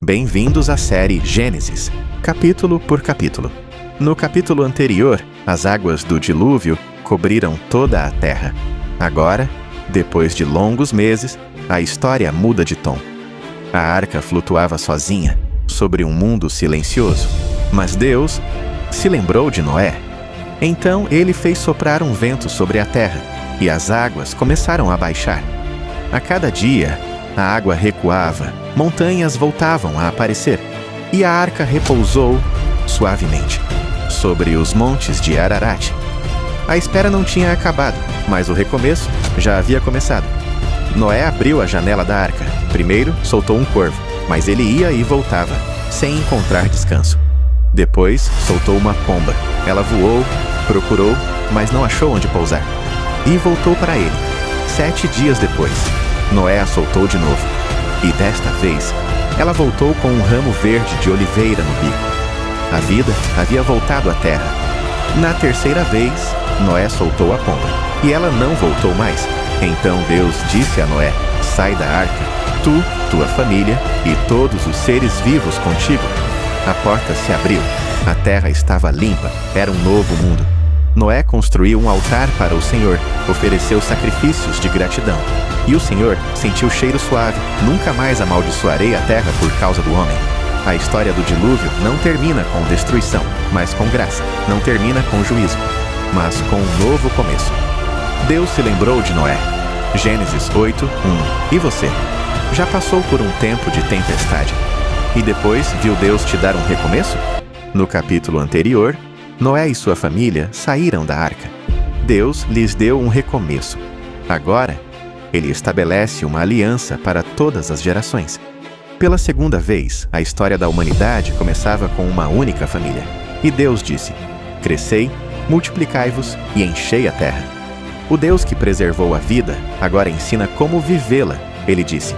Bem-vindos à série Gênesis, capítulo por capítulo. No capítulo anterior, as águas do dilúvio cobriram toda a terra. Agora, depois de longos meses, a história muda de tom. A arca flutuava sozinha, sobre um mundo silencioso. Mas Deus se lembrou de Noé. Então ele fez soprar um vento sobre a terra, e as águas começaram a baixar. A cada dia, a água recuava, montanhas voltavam a aparecer, e a arca repousou suavemente sobre os montes de Ararat. A espera não tinha acabado, mas o recomeço já havia começado. Noé abriu a janela da arca. Primeiro, soltou um corvo, mas ele ia e voltava, sem encontrar descanso. Depois, soltou uma pomba. Ela voou, procurou, mas não achou onde pousar. E voltou para ele. 7 dias depois, Noé a soltou de novo. E desta vez, ela voltou com um ramo verde de oliveira no bico. A vida havia voltado à terra. Na terceira vez, Noé soltou a pomba, e ela não voltou mais. Então Deus disse a Noé: sai da arca, tu, tua família e todos os seres vivos contigo. A porta se abriu, a terra estava limpa, era um novo mundo. Noé construiu um altar para o Senhor, ofereceu sacrifícios de gratidão. E o Senhor sentiu cheiro suave: nunca mais amaldiçoarei a terra por causa do homem. A história do dilúvio não termina com destruição, mas com graça. Não termina com juízo, mas com um novo começo. Deus se lembrou de Noé. Gênesis 8:1. E você? Já passou por um tempo de tempestade? E depois viu Deus te dar um recomeço? No capítulo anterior, Noé e sua família saíram da arca. Deus lhes deu um recomeço. Agora, Ele estabelece uma aliança para todas as gerações. Pela segunda vez, a história da humanidade começava com uma única família. E Deus disse: crescei, multiplicai-vos e enchei a terra. O Deus que preservou a vida agora ensina como vivê-la. Ele disse: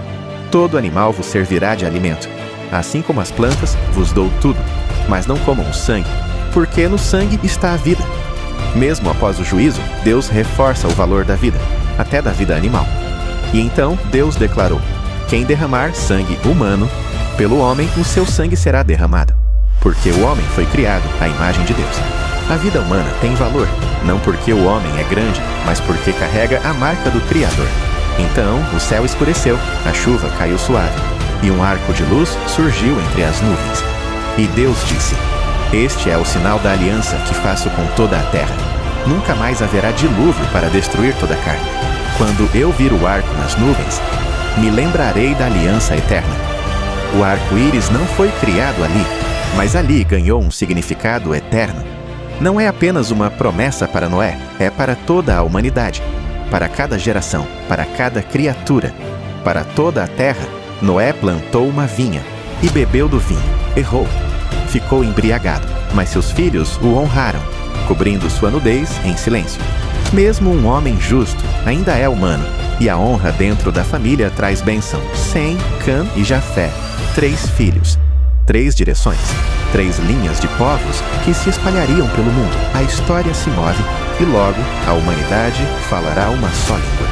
todo animal vos servirá de alimento. Assim como as plantas, vos dou tudo. Mas não comam o sangue, porque no sangue está a vida. Mesmo após o juízo, Deus reforça o valor da vida, até da vida animal. E então Deus declarou: quem derramar sangue humano, pelo homem o seu sangue será derramado. Porque o homem foi criado à imagem de Deus. A vida humana tem valor, não porque o homem é grande, mas porque carrega a marca do Criador. Então o céu escureceu, a chuva caiu suave, e um arco de luz surgiu entre as nuvens. E Deus disse: este é o sinal da aliança que faço com toda a terra. Nunca mais haverá dilúvio para destruir toda a carne. Quando eu vir o arco nas nuvens, me lembrarei da aliança eterna. O arco-íris não foi criado ali, mas ali ganhou um significado eterno. Não é apenas uma promessa para Noé, é para toda a humanidade, para cada geração, para cada criatura. Para toda a terra, Noé plantou uma vinha e bebeu do vinho. Errou. Ficou embriagado, mas seus filhos o honraram, cobrindo sua nudez em silêncio. Mesmo um homem justo ainda é humano, e a honra dentro da família traz bênção. Sem, Cã e Jafé, 3 filhos, 3 direções, 3 linhas de povos que se espalhariam pelo mundo. A história se move e logo a humanidade falará uma só língua.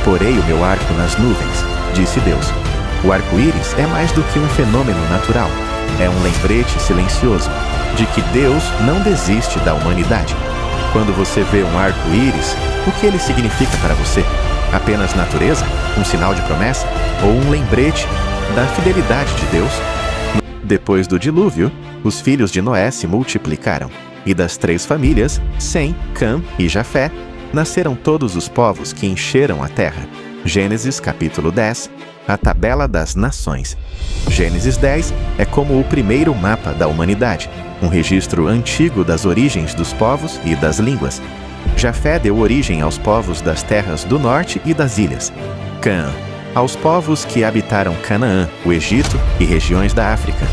Porei o meu arco nas nuvens, disse Deus. O arco-íris é mais do que um fenômeno natural. É um lembrete silencioso de que Deus não desiste da humanidade. Quando você vê um arco-íris, o que ele significa para você? Apenas natureza? Um sinal de promessa? Ou um lembrete da fidelidade de Deus? Depois do dilúvio, os filhos de Noé se multiplicaram, e das 3 famílias, Sem, Cã e Jafé, nasceram todos os povos que encheram a terra. Gênesis capítulo 10, a tabela das nações. Gênesis 10 é como o primeiro mapa da humanidade, um registro antigo das origens dos povos e das línguas. Jafé deu origem aos povos das terras do norte e das ilhas. Cã, aos povos que habitaram Canaã, o Egito e regiões da África.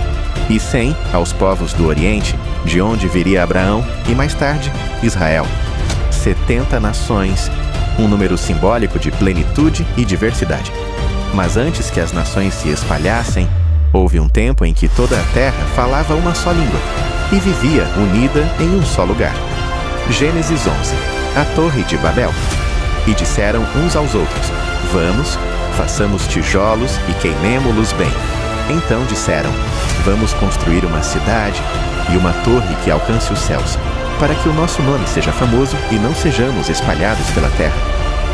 E Sem, aos povos do Oriente, de onde viria Abraão e mais tarde Israel. 70 nações, um número simbólico de plenitude e diversidade. Mas antes que as nações se espalhassem, houve um tempo em que toda a terra falava uma só língua e vivia unida em um só lugar. Gênesis 11, a Torre de Babel. E disseram uns aos outros: vamos, façamos tijolos e queimemo-los bem. Então disseram: vamos construir uma cidade e uma torre que alcance os céus, para que o nosso nome seja famoso e não sejamos espalhados pela terra.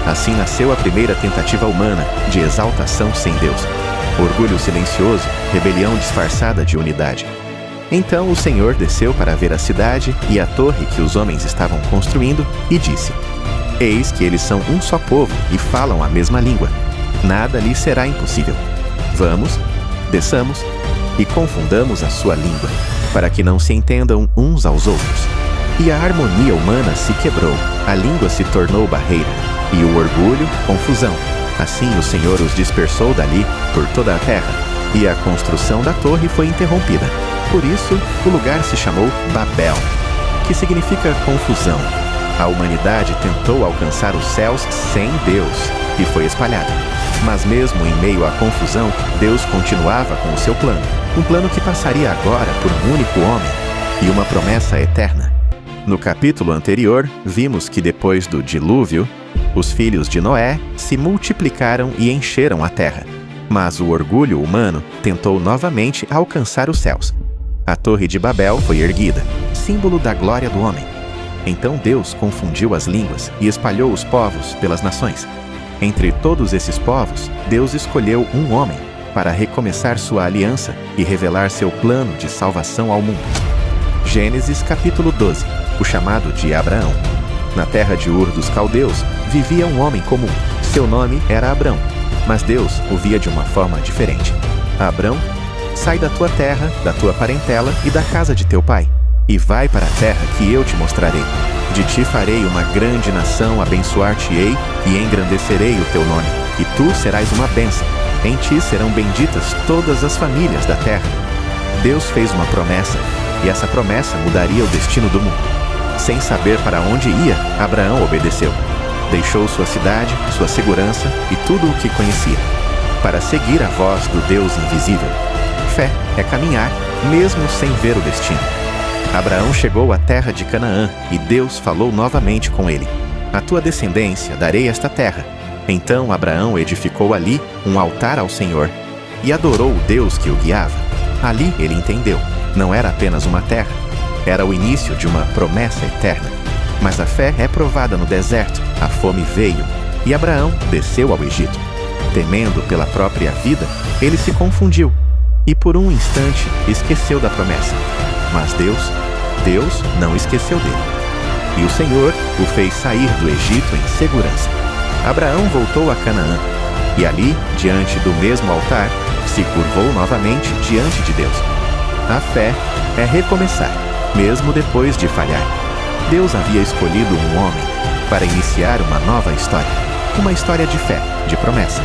Assim nasceu a primeira tentativa humana de exaltação sem Deus. Orgulho silencioso, rebelião disfarçada de unidade. Então o Senhor desceu para ver a cidade e a torre que os homens estavam construindo e disse: eis que eles são um só povo e falam a mesma língua. Nada lhes será impossível. Vamos, desçamos e confundamos a sua língua, para que não se entendam uns aos outros. E a harmonia humana se quebrou, a língua se tornou barreira, e o orgulho, confusão. Assim o Senhor os dispersou dali por toda a terra, e a construção da torre foi interrompida. Por isso, o lugar se chamou Babel, que significa confusão. A humanidade tentou alcançar os céus sem Deus, e foi espalhada. Mas mesmo em meio à confusão, Deus continuava com o seu plano. Um plano que passaria agora por um único homem, e uma promessa eterna. No capítulo anterior, vimos que depois do dilúvio, os filhos de Noé se multiplicaram e encheram a terra. Mas o orgulho humano tentou novamente alcançar os céus. A Torre de Babel foi erguida, símbolo da glória do homem. Então Deus confundiu as línguas e espalhou os povos pelas nações. Entre todos esses povos, Deus escolheu um homem para recomeçar sua aliança e revelar seu plano de salvação ao mundo. Gênesis capítulo 12, o chamado de Abraão. Na terra de Ur dos Caldeus, vivia um homem comum. Seu nome era Abrão, mas Deus o via de uma forma diferente. Abrão, sai da tua terra, da tua parentela e da casa de teu pai, e vai para a terra que eu te mostrarei. De ti farei uma grande nação, abençoar-te-ei e engrandecerei o teu nome, e tu serás uma bênção. Em ti serão benditas todas as famílias da terra. Deus fez uma promessa, e essa promessa mudaria o destino do mundo. Sem saber para onde ia, Abraão obedeceu. Deixou sua cidade, sua segurança e tudo o que conhecia, para seguir a voz do Deus invisível. Fé é caminhar, mesmo sem ver o destino. Abraão chegou à terra de Canaã e Deus falou novamente com ele: a tua descendência darei esta terra. Então Abraão edificou ali um altar ao Senhor e adorou o Deus que o guiava. Ali ele entendeu, não era apenas uma terra, era o início de uma promessa eterna. Mas a fé é provada no deserto, a fome veio, e Abraão desceu ao Egito. Temendo pela própria vida, ele se confundiu, e por um instante esqueceu da promessa. Mas Deus não esqueceu dele. E o Senhor o fez sair do Egito em segurança. Abraão voltou a Canaã, e ali, diante do mesmo altar, se curvou novamente diante de Deus. A fé é recomeçar, mesmo depois de falhar. Deus havia escolhido um homem para iniciar uma nova história. Uma história de fé, de promessa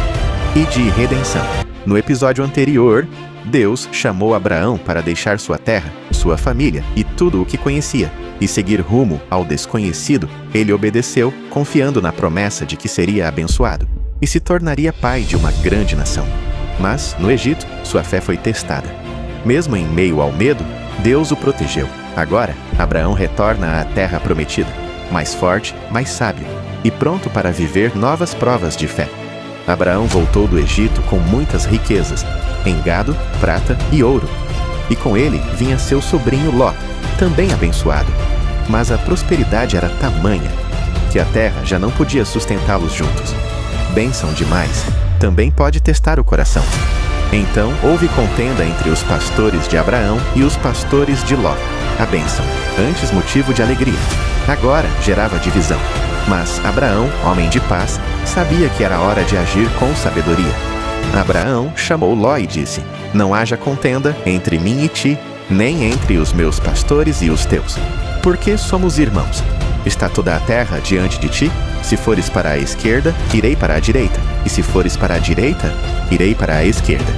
e de redenção. No episódio anterior, Deus chamou Abraão para deixar sua terra, sua família e tudo o que conhecia, e seguir rumo ao desconhecido. Ele obedeceu, confiando na promessa de que seria abençoado e se tornaria pai de uma grande nação. Mas, no Egito, sua fé foi testada. Mesmo em meio ao medo, Deus o protegeu. Agora, Abraão retorna à terra prometida, mais forte, mais sábio e pronto para viver novas provas de fé. Abraão voltou do Egito com muitas riquezas, em gado, prata e ouro. E com ele vinha seu sobrinho Ló, também abençoado. Mas a prosperidade era tamanha que a terra já não podia sustentá-los juntos. Bênção demais também pode testar o coração. Então houve contenda entre os pastores de Abraão e os pastores de Ló. A bênção, antes motivo de alegria, agora gerava divisão. Mas Abraão, homem de paz, sabia que era hora de agir com sabedoria. Abraão chamou Ló e disse: não haja contenda entre mim e ti, nem entre os meus pastores e os teus, porque somos irmãos. Está toda a terra diante de ti? Se fores para a esquerda, irei para a direita, e se fores para a direita, irei para a esquerda.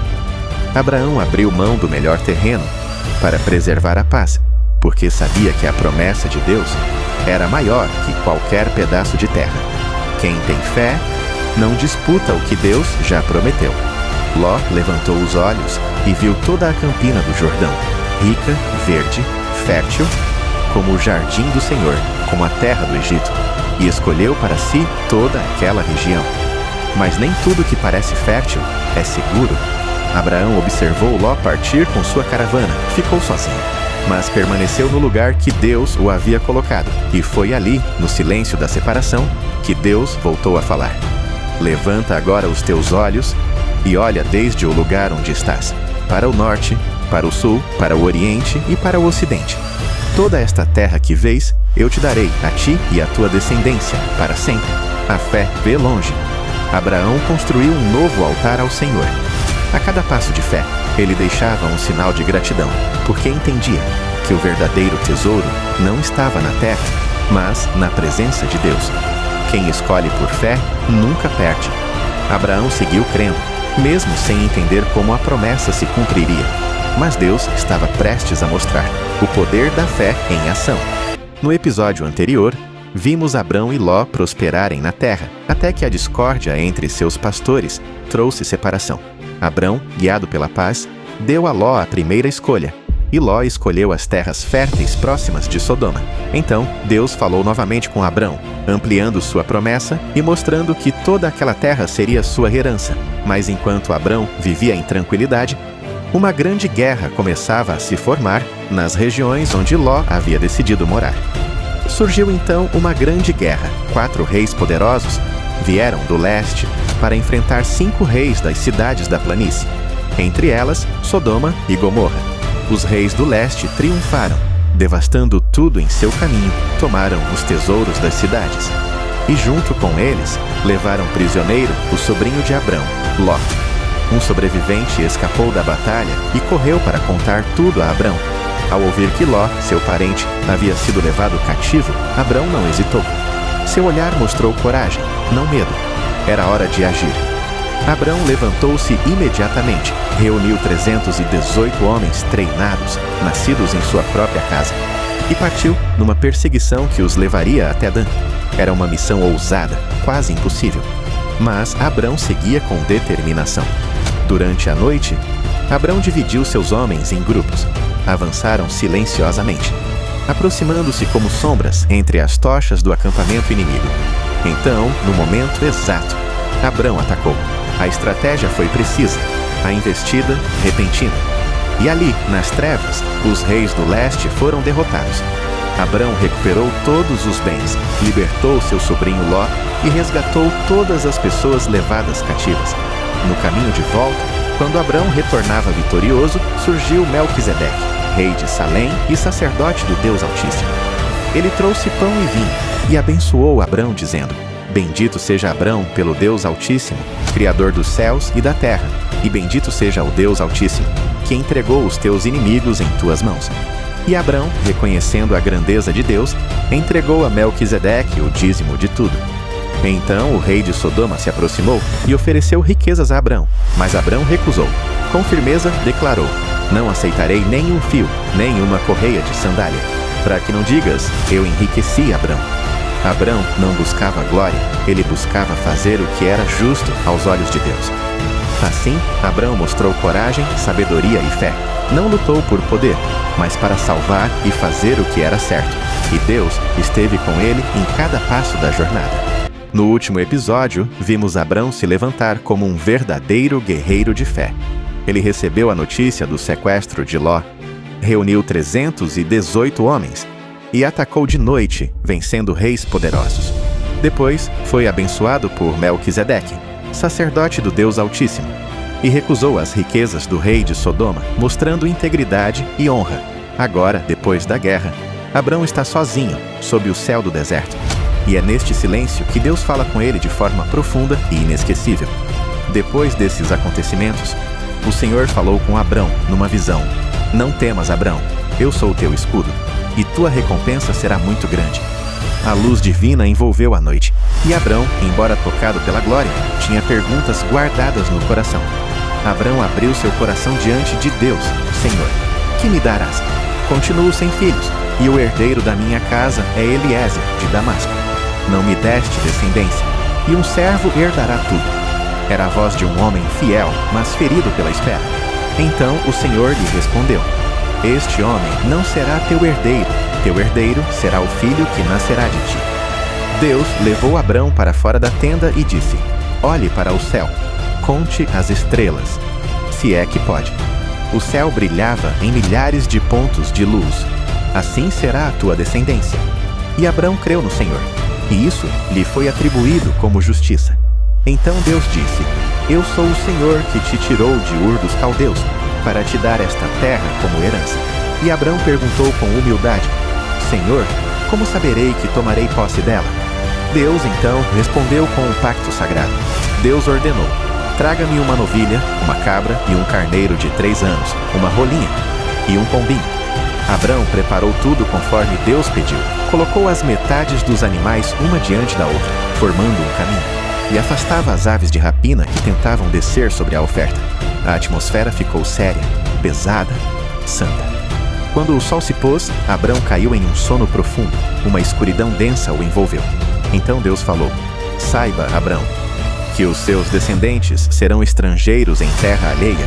Abraão abriu mão do melhor terreno para preservar a paz, porque sabia que a promessa de Deus era maior que qualquer pedaço de terra. Quem tem fé não disputa o que Deus já prometeu. Ló levantou os olhos e viu toda a campina do Jordão, rica, verde, fértil, como o jardim do Senhor, como a terra do Egito, e escolheu para si toda aquela região. Mas nem tudo que parece fértil é seguro. Abraão observou Ló partir com sua caravana, ficou sozinho, mas permaneceu no lugar que Deus o havia colocado, e foi ali, no silêncio da separação, que Deus voltou a falar. Levanta agora os teus olhos e olha desde o lugar onde estás, para o norte, para o sul, para o oriente e para o ocidente. Toda esta terra que vês, eu te darei, a ti e à tua descendência, para sempre. A fé vê longe. Abraão construiu um novo altar ao Senhor. A cada passo de fé, ele deixava um sinal de gratidão, porque entendia que o verdadeiro tesouro não estava na terra, mas na presença de Deus. Quem escolhe por fé nunca perde. Abraão seguiu crendo, mesmo sem entender como a promessa se cumpriria. Mas Deus estava prestes a mostrar o poder da fé em ação. No episódio anterior, vimos Abrão e Ló prosperarem na terra, até que a discórdia entre seus pastores trouxe separação. Abrão, guiado pela paz, deu a Ló a primeira escolha, e Ló escolheu as terras férteis próximas de Sodoma. Então, Deus falou novamente com Abrão, ampliando sua promessa e mostrando que toda aquela terra seria sua herança. Mas enquanto Abrão vivia em tranquilidade, uma grande guerra começava a se formar nas regiões onde Ló havia decidido morar. Surgiu então uma grande guerra. 4 reis poderosos vieram do leste para enfrentar 5 reis das cidades da planície, entre elas Sodoma e Gomorra. Os reis do leste triunfaram, devastando tudo em seu caminho, tomaram os tesouros das cidades. E junto com eles, levaram prisioneiro o sobrinho de Abrão, Ló. Um sobrevivente escapou da batalha e correu para contar tudo a Abrão. Ao ouvir que Ló, seu parente, havia sido levado cativo, Abrão não hesitou. Seu olhar mostrou coragem, não medo. Era hora de agir. Abrão levantou-se imediatamente, reuniu 318 homens treinados, nascidos em sua própria casa, e partiu numa perseguição que os levaria até Dan. Era uma missão ousada, quase impossível. Mas Abrão seguia com determinação. Durante a noite, Abrão dividiu seus homens em grupos. Avançaram silenciosamente, aproximando-se como sombras entre as tochas do acampamento inimigo. Então, no momento exato, Abrão atacou. A estratégia foi precisa, a investida repentina. E ali, nas trevas, os reis do leste foram derrotados. Abrão recuperou todos os bens, libertou seu sobrinho Ló e resgatou todas as pessoas levadas cativas. No caminho de volta, quando Abrão retornava vitorioso, surgiu Melquisedeque, rei de Salém e sacerdote do Deus Altíssimo. Ele trouxe pão e vinho e abençoou Abrão, dizendo: Bendito seja Abrão pelo Deus Altíssimo, Criador dos céus e da terra, e bendito seja o Deus Altíssimo, que entregou os teus inimigos em tuas mãos. E Abrão, reconhecendo a grandeza de Deus, entregou a Melquisedeque o dízimo de tudo. Então o rei de Sodoma se aproximou e ofereceu riquezas a Abrão, mas Abrão recusou. Com firmeza declarou: Não aceitarei nem um fio, nem uma correia de sandália, para que não digas, eu enriqueci Abrão. Abrão não buscava glória, ele buscava fazer o que era justo aos olhos de Deus. Assim, Abrão mostrou coragem, sabedoria e fé. Não lutou por poder, mas para salvar e fazer o que era certo. E Deus esteve com ele em cada passo da jornada. No último episódio, vimos Abrão se levantar como um verdadeiro guerreiro de fé. Ele recebeu a notícia do sequestro de Ló, reuniu 318 homens e atacou de noite, vencendo reis poderosos. Depois, foi abençoado por Melquisedeque, sacerdote do Deus Altíssimo, e recusou as riquezas do rei de Sodoma, mostrando integridade e honra. Agora, depois da guerra, Abrão está sozinho, sob o céu do deserto. E é neste silêncio que Deus fala com ele de forma profunda e inesquecível. Depois desses acontecimentos, o Senhor falou com Abrão numa visão: Não temas, Abrão, eu sou o teu escudo, e tua recompensa será muito grande. A luz divina envolveu a noite, e Abrão, embora tocado pela glória, tinha perguntas guardadas no coração. Abrão abriu seu coração diante de Deus: Senhor, que me darás? Continuo sem filhos, e o herdeiro da minha casa é Eliezer, de Damasco. Não me deste descendência, e um servo herdará tudo. Era a voz de um homem fiel, mas ferido pela espera. Então o Senhor lhe respondeu: Este homem não será teu herdeiro será o filho que nascerá de ti. Deus levou Abrão para fora da tenda e disse: Olhe para o céu, conte as estrelas. se é que pode. O céu brilhava em milhares de pontos de luz. Assim será a tua descendência. E Abrão creu no Senhor, e isso lhe foi atribuído como justiça. Então Deus disse: Eu sou o Senhor que te tirou de Ur dos Caldeus, para te dar esta terra como herança. E Abrão perguntou com humildade: Senhor, como saberei que tomarei posse dela? Deus então respondeu com um pacto sagrado. Deus ordenou: Traga-me uma novilha, uma cabra e um carneiro de 3 anos, uma rolinha e um pombinho. Abrão preparou tudo conforme Deus pediu. Colocou as metades dos animais uma diante da outra, formando um caminho, e afastava as aves de rapina que tentavam descer sobre a oferta. A atmosfera ficou séria, pesada, santa. Quando o sol se pôs, Abrão caiu em um sono profundo. Uma escuridão densa o envolveu. Então Deus falou: Saiba, Abrão, que os seus descendentes serão estrangeiros em terra alheia.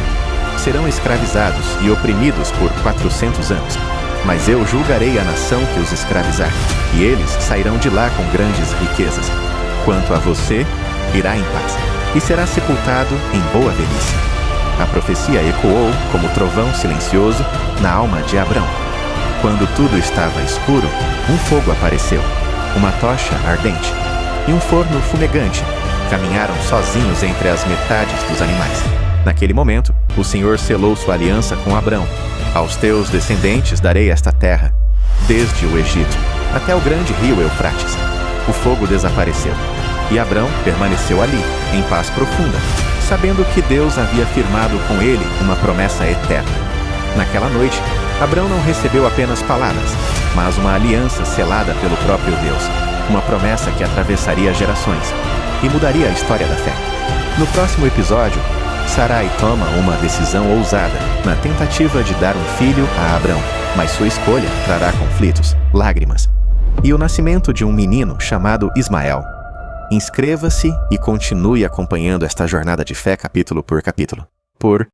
Serão escravizados e oprimidos por 400 anos. Mas eu julgarei a nação que os escravizar, e eles sairão de lá com grandes riquezas. Quanto a você, irá em paz, e será sepultado em boa velhice. A profecia ecoou como trovão silencioso na alma de Abrão. Quando tudo estava escuro, um fogo apareceu, uma tocha ardente e um forno fumegante. Caminharam sozinhos entre as metades dos animais. Naquele momento, o Senhor selou sua aliança com Abrão. Aos teus descendentes darei esta terra, desde o Egito até o grande rio Eufrates. O fogo desapareceu, e Abrão permaneceu ali, em paz profunda, sabendo que Deus havia firmado com ele uma promessa eterna. Naquela noite, Abrão não recebeu apenas palavras, mas uma aliança selada pelo próprio Deus, uma promessa que atravessaria gerações e mudaria a história da fé. No próximo episódio, Sarai toma uma decisão ousada na tentativa de dar um filho a Abrão, mas sua escolha trará conflitos, lágrimas e o nascimento de um menino chamado Ismael. Inscreva-se e continue acompanhando esta jornada de fé capítulo por capítulo, por